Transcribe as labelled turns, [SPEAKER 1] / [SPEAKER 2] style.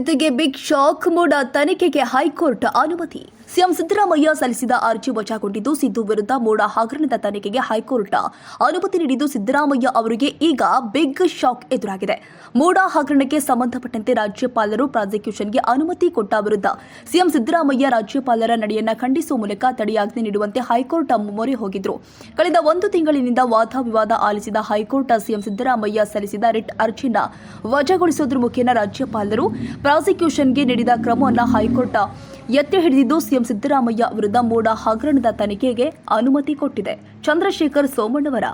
[SPEAKER 1] ಜೊತೆಗೆ big shock ಮೂಡ ತನಿಖೆಗೆ high court ಅನುಮತಿ. ಸಿಎಂ ಸಿದ್ದರಾಮಯ್ಯ ಸಲ್ಲಿಸಿದ ಅರ್ಜಿ ವಜಾಗೊಂಡಿದ್ದು, ಸಿದ್ದು ವಿರುದ್ಧ ಮೂಡ ಹಗರಣದ ತನಿಖೆಗೆ ಹೈಕೋರ್ಟ್ ಅನುಮತಿ ನೀಡಿದ್ದು, ಸಿದ್ದರಾಮಯ್ಯ ಅವರಿಗೆ ಈಗ ಬಿಗ್ ಶಾಕ್ ಎದುರಾಗಿದೆ. ಮೂಡ ಹಗರಣಕ್ಕೆ ಸಂಬಂಧಪಟ್ಟಂತೆ ರಾಜ್ಯಪಾಲರು ಪ್ರಾಸಿಕ್ಯೂಷನ್ಗೆ ಅನುಮತಿ ಕೊಟ್ಟ ವಿರುದ್ಧ ಸಿಎಂ ಸಿದ್ದರಾಮಯ್ಯ ರಾಜ್ಯಪಾಲರ ನಡೆಯನ್ನ ಖಂಡಿಸುವ ಮೂಲಕ ತಡೆಯಾಜ್ಞೆ ನೀಡುವಂತೆ ಹೈಕೋರ್ಟ್ ಮೊರೆ ಹೋಗಿದ್ರು. ಕಳೆದ 1 ತಿಂಗಳಿನಿಂದ ವಾದ ವಿವಾದ ಆಲಿಸಿದ ಹೈಕೋರ್ಟ್ ಸಿಎಂ ಸಿದ್ದರಾಮಯ್ಯ ಸಲ್ಲಿಸಿದ ರಿಟ್ ಅರ್ಜಿಯನ್ನು ವಜಾಗೊಳಿಸುವುದರ ಮುಖೇನ ರಾಜ್ಯಪಾಲರು ಪ್ರಾಸಿಕ್ಯೂಷನ್ಗೆ ನೀಡಿದ ಕ್ರಮವನ್ನು ಹೈಕೋರ್ಟ್ ಎತ್ತಿ ಹಿಡಿದಿದ್ದು, ಸಿಎಂ ಸಿದ್ದರಾಮಯ್ಯ ವಿರುದ್ಧ ಮೂಡ ಹಗರಣದ ತನಿಖೆಗೆ ಅನುಮತಿ ಕೊಟ್ಟಿದೆ. ಚಂದ್ರಶೇಖರ್ ಸೋಮಣ್ಣವರ